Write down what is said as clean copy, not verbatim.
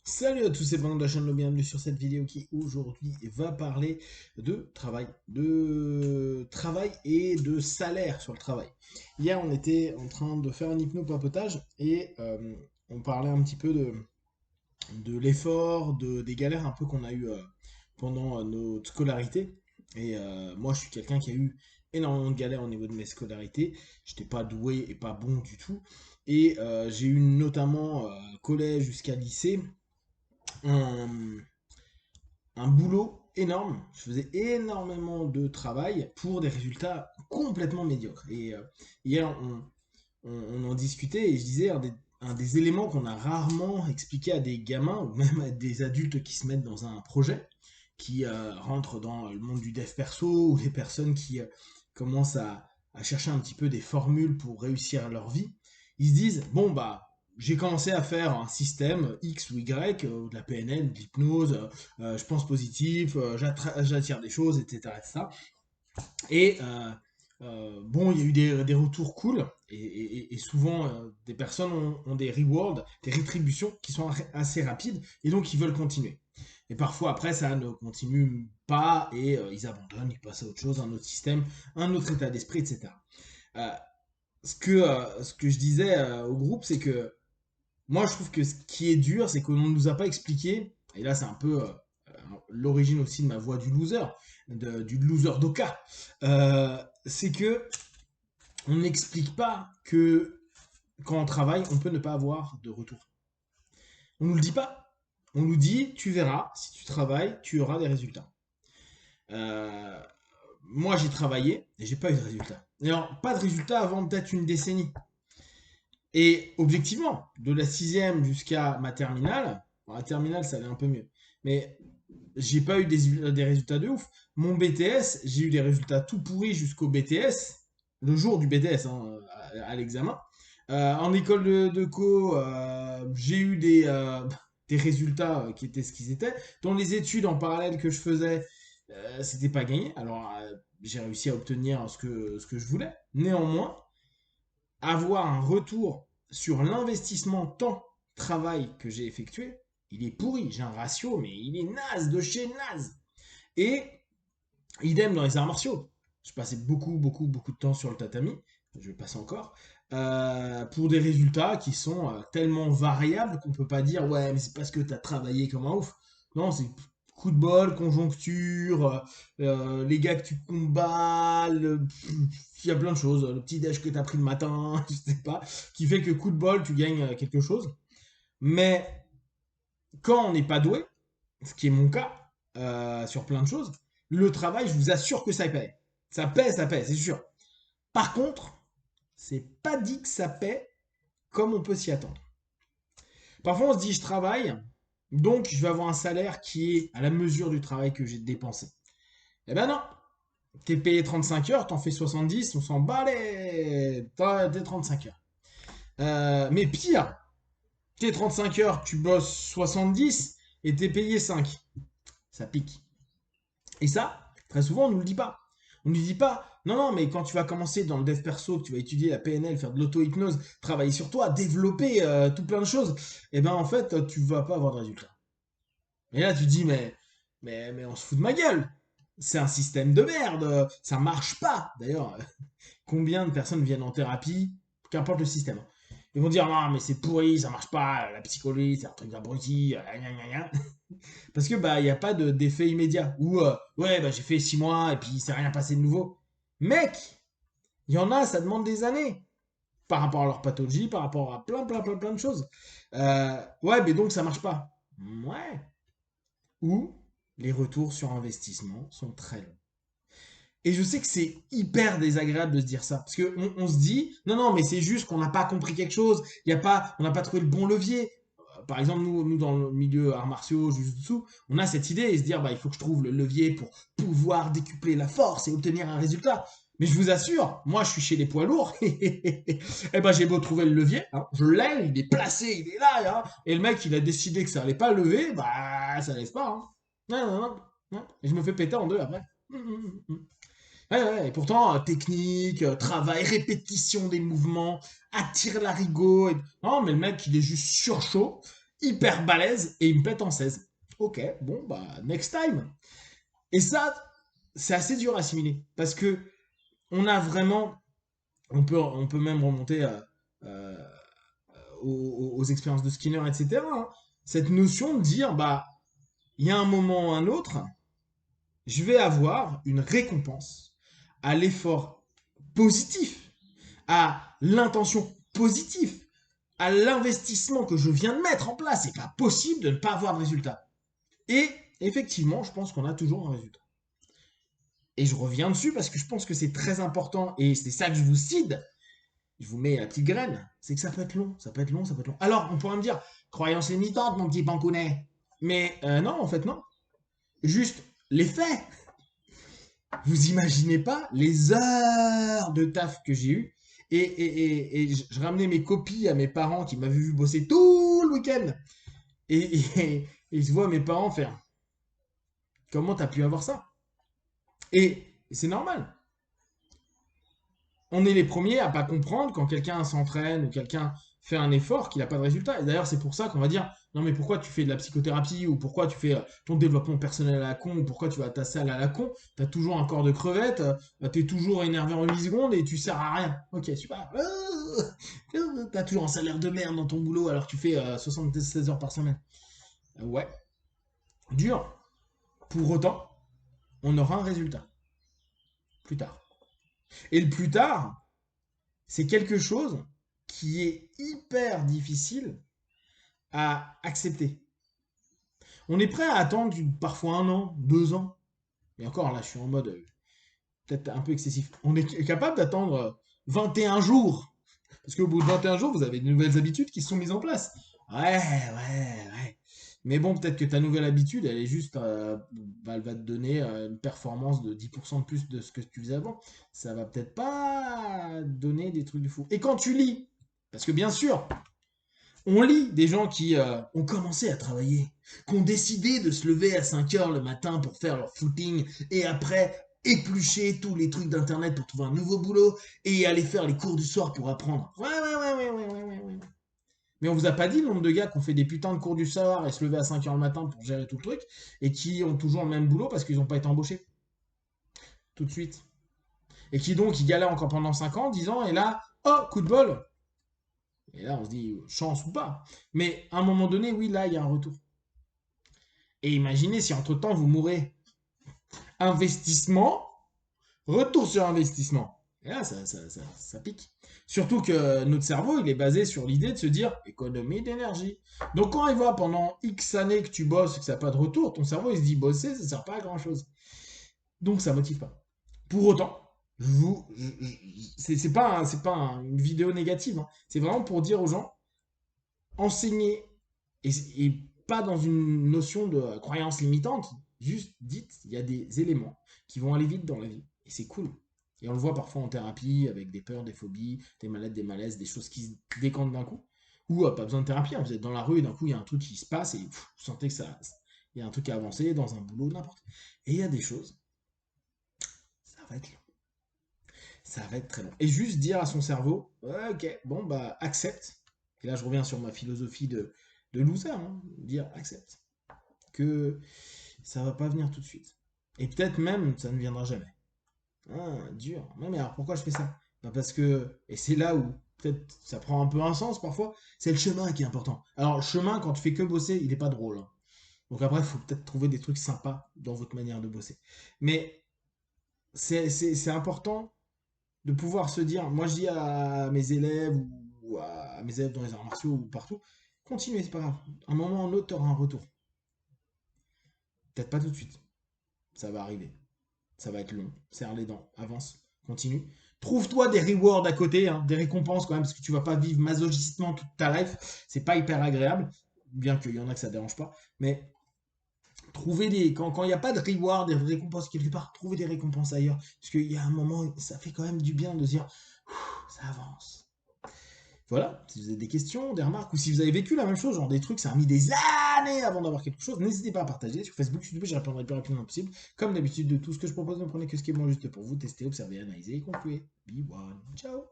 Salut à tous, c'est Pendant de la chaîne, bienvenue sur cette vidéo qui aujourd'hui va parler de travail et de salaire sur le travail. Hier, on était en train de faire un hypno-papotage et on parlait un petit peu de l'effort, des galères un peu qu'on a eu pendant notre scolarité. Et moi, je suis quelqu'un qui a eu énormément de galères au niveau de mes scolarités. J'étais pas doué et pas bon du tout. Et j'ai eu notamment collège jusqu'à lycée un, un boulot énorme. Je faisais énormément de travail pour des résultats complètement médiocres. Et hier, on en discutait et je disais un des éléments qu'on a rarement expliqué à des gamins ou même à des adultes qui se mettent dans un projet, qui rentrent dans le monde du dev perso ou des personnes qui commencent à chercher un petit peu des formules pour réussir leur vie. Ils se disent, bon bah, j'ai commencé à faire un système X ou Y, de la PNL, de l'hypnose, je pense positif, j'attire des choses, etc. etc. Et bon, il y a eu des retours cool, et souvent des personnes ont des rewards, des rétributions qui sont assez rapides, et donc ils veulent continuer. Et parfois après, ça ne continue pas, et ils abandonnent, ils passent à autre chose, un autre système, un autre état d'esprit, etc. Euh, ce que je disais au groupe, c'est que moi, je trouve que ce qui est dur, c'est qu'on ne nous a pas expliqué, et là c'est un peu l'origine aussi de ma voix du loser, du loser d'Oka, c'est que on n'explique pas que quand on travaille, on peut ne pas avoir de retour. On nous le dit pas. On nous dit, tu verras, si tu travailles, tu auras des résultats. Euh, Moi, j'ai travaillé et j'ai pas eu de résultats. Alors, pas de résultats avant peut-être une décennie. Et objectivement, de la sixième jusqu'à ma terminale, bon, la terminale, ça allait un peu mieux. Mais j'ai pas eu des résultats de ouf. Mon BTS, j'ai eu des résultats tout pourris jusqu'au BTS, le jour du BTS, hein, à l'examen. En école de co, j'ai eu des résultats qui étaient ce qu'ils étaient. Dans les études en parallèle que je faisais, c'était pas gagné. Alors, j'ai réussi à obtenir ce que je voulais. Néanmoins, avoir un retour sur l'investissement temps-travail que j'ai effectué, il est pourri. J'ai un ratio, mais il est naze, de chez naze. Et idem dans les arts martiaux. Je passais beaucoup de temps sur le tatami. Je vais passer encore. Pour des résultats qui sont tellement variables qu'on peut pas dire ouais mais c'est parce que tu as travaillé comme un ouf. Non, c'est coup de bol, conjoncture, les gars que tu combats, il y a plein de choses, le petit déj que tu as pris le matin, je sais pas, qui fait que coup de bol tu gagnes quelque chose. Mais quand on n'est pas doué, ce qui est mon cas sur plein de choses, le travail, je vous assure que ça paie. Ça paie, c'est sûr. Par contre, c'est pas dit que ça paie comme on peut s'y attendre. Parfois, on se dit, je travaille, donc je vais avoir un salaire qui est à la mesure du travail que j'ai dépensé. Eh ben non, t'es payé 35 heures, t'en fais 70, on s'en bat t'es 35 heures. Mais pire, t'es 35 heures, tu bosses 70 et t'es payé 5. Ça pique. Et ça, très souvent, on ne nous le dit pas. On ne nous dit pas, non, non, mais quand tu vas commencer dans le dev perso, que tu vas étudier la PNL, faire de l'auto-hypnose, travailler sur toi, développer tout plein de choses, et ben en fait, tu vas pas avoir de résultats. Et là, tu te dis, mais on se fout de ma gueule. C'est un système de merde, ça marche pas. D'ailleurs, combien de personnes viennent en thérapie, qu'importe le système. Ils vont dire, non, mais c'est pourri, ça marche pas, la psychologie, c'est un truc d'abruti, gna gna gna. Parce que bah il n'y a pas d'effet immédiat. Ou ouais bah j'ai fait 6 mois et puis il s'est rien passé de nouveau. Mec, il y en a, ça demande des années. Par rapport à leur pathologie, par rapport à plein de choses. Ouais, mais donc ça marche pas. Ouais. Ou les retours sur investissement sont très longs. Et je sais que c'est hyper désagréable de se dire ça. Parce qu'on on se dit, non, non, mais c'est juste qu'on n'a pas compris quelque chose. Y a pas, on n'a pas trouvé le bon levier. Par exemple, nous, dans le milieu arts martiaux, Jujutsu, on a cette idée et se dire, bah, il faut que je trouve le levier pour pouvoir décupler la force et obtenir un résultat. Mais je vous assure, moi, je suis chez les poids lourds. Et ben, j'ai beau trouver le levier, hein, je l'ai, il est placé, il est là. Hein, et le mec, il a décidé que ça allait pas lever, bah, ça lève pas. Hein. Non, non, non, non. Et je me fais péter en deux après. Ouais, ouais, et pourtant, technique, travail, répétition des mouvements, attire l'arigot. Non, mais le mec, il est juste sur chaud. hyper balèze et il me pète en 16. Ok, bon, bah, next time. Et ça, c'est assez dur à assimiler parce que on a vraiment, on peut même remonter euh, aux expériences de Skinner, etc. hein. Cette notion de dire, bah, il y a un moment ou un autre, je vais avoir une récompense à l'effort positif, à l'intention positive, à l'investissement que je viens de mettre en place. C'est pas possible de ne pas avoir de résultat. Et effectivement, je pense qu'on a toujours un résultat. Et je reviens dessus parce que je pense que c'est très important et c'est ça que je vous cite. Je vous mets la petite graine. C'est que ça peut être long, ça peut être long, ça peut être long. Alors, on pourrait me dire, croyance limitante, mon petit pancounet. Mais non, en fait, non. Juste les faits. Vous imaginez pas les heures de taf que j'ai eu. Et je ramenais mes copies à mes parents qui m'avaient vu bosser tout le week-end. Et je vois mes parents faire comment t'as pu avoir ça? Et c'est normal. On est les premiers à pas comprendre quand quelqu'un s'entraîne ou quelqu'un fait un effort qu'il n'a pas de résultat. Et d'ailleurs, c'est pour ça qu'on va dire non, mais pourquoi tu fais de la psychothérapie ou pourquoi tu fais ton développement personnel à la con ou pourquoi tu vas à ta salle à la con. T'as toujours un corps de crevette, t'es toujours énervé en 8 secondes et tu sers à rien. Ok, super. T'as toujours un salaire de merde dans ton boulot alors que tu fais 76 heures par semaine. Ouais, dur. Pour autant, on aura un résultat plus tard. Et le plus tard, c'est quelque chose qui est hyper difficile à accepter. On est prêt à attendre parfois 1 an, 2 ans. Mais encore là, je suis en mode peut-être un peu excessif. On est capable d'attendre 21 jours. Parce qu'au bout de 21 jours, vous avez de nouvelles habitudes qui se sont mises en place. Ouais, ouais, ouais. Mais bon, peut-être que ta nouvelle habitude, elle est juste, elle va te donner une performance de 10% de plus de ce que tu faisais avant. Ça va peut-être pas donner des trucs de fou. Et quand tu lis, parce que bien sûr, on lit des gens qui ont commencé à travailler, qui ont décidé de se lever à 5 heures le matin pour faire leur footing et après éplucher tous les trucs d'internet pour trouver un nouveau boulot et aller faire les cours du soir pour apprendre. Ouais, ouais, ouais, ouais, ouais, ouais, ouais, ouais. Mais on vous a pas dit le nombre de gars qui ont fait des putains de cours du soir et se lever à 5 heures le matin pour gérer tout le truc et qui ont toujours le même boulot parce qu'ils n'ont pas été embauchés tout de suite. Et qui donc, ils galèrent encore pendant 5 ans, 10 ans, et là, oh, coup de bol. Et là, on se dit, chance ou pas. Mais à un moment donné, oui, là, il y a un retour. Et imaginez si entre-temps, vous mourrez. Investissement, retour sur investissement. Et là, ça pique. Surtout que notre cerveau, il est basé sur l'idée de se dire économie d'énergie. Donc quand il voit pendant X années que tu bosses et que ça n'a pas de retour, ton cerveau, il se dit bosser, ça ne sert pas à grand-chose. Donc ça ne motive pas. Pour autant, c'est pas, une vidéo négative. Hein. C'est vraiment pour dire aux gens, enseignez et pas dans une notion de croyance limitante. Juste dites, il y a des éléments qui vont aller vite dans la vie. Et c'est cool. Et on le voit parfois en thérapie avec des peurs, des phobies, des maladies, des malaises, des choses qui se décantent d'un coup. Ou pas besoin de thérapie, hein, vous êtes dans la rue et d'un coup il y a un truc qui se passe et vous sentez que il y a un truc à avancer dans un boulot, n'importe. Et il y a des choses, ça va être long. Ça va être très long. Et juste dire à son cerveau, ouais, ok, bon, bah, accepte. Et là, je reviens sur ma philosophie de loser, hein, dire accepte. Que ça va pas venir tout de suite. Et peut-être même, ça ne viendra jamais. Ah, dur. Non, mais alors pourquoi je fais ça? Bah parce que, et c'est là où peut-être ça prend un peu un sens parfois, c'est le chemin qui est important. Alors, le chemin, quand tu fais que bosser, il n'est pas drôle. Hein. Donc après, il faut peut-être trouver des trucs sympas dans votre manière de bosser. Mais c'est important de pouvoir se dire, moi je dis à mes élèves ou à mes élèves dans les arts martiaux ou partout, continuez, c'est pas grave. À un moment ou un autre, tu auras un retour. Peut-être pas tout de suite. Ça va arriver. Ça va être long. Serre les dents. Avance. Continue. Trouve-toi des rewards à côté, hein, des récompenses quand même, parce que tu vas pas vivre masochistement toute ta life. C'est pas hyper agréable, bien qu'il y en a que ça dérange pas. Mais trouver des. Quand il n'y a pas de reward, des récompenses quelque part, trouver des récompenses ailleurs. Parce qu'il y a un moment, ça fait quand même du bien de se dire, ça avance. Voilà, si vous avez des questions, des remarques, ou si vous avez vécu la même chose, genre des trucs, ça a mis des années avant d'avoir quelque chose, n'hésitez pas à partager sur Facebook, YouTube, j'y répondrai le plus rapidement possible. Comme d'habitude, de tout ce que je propose, ne prenez que ce qui est bon juste pour vous, testez, observez, analysez et concluez. Be one. Ciao.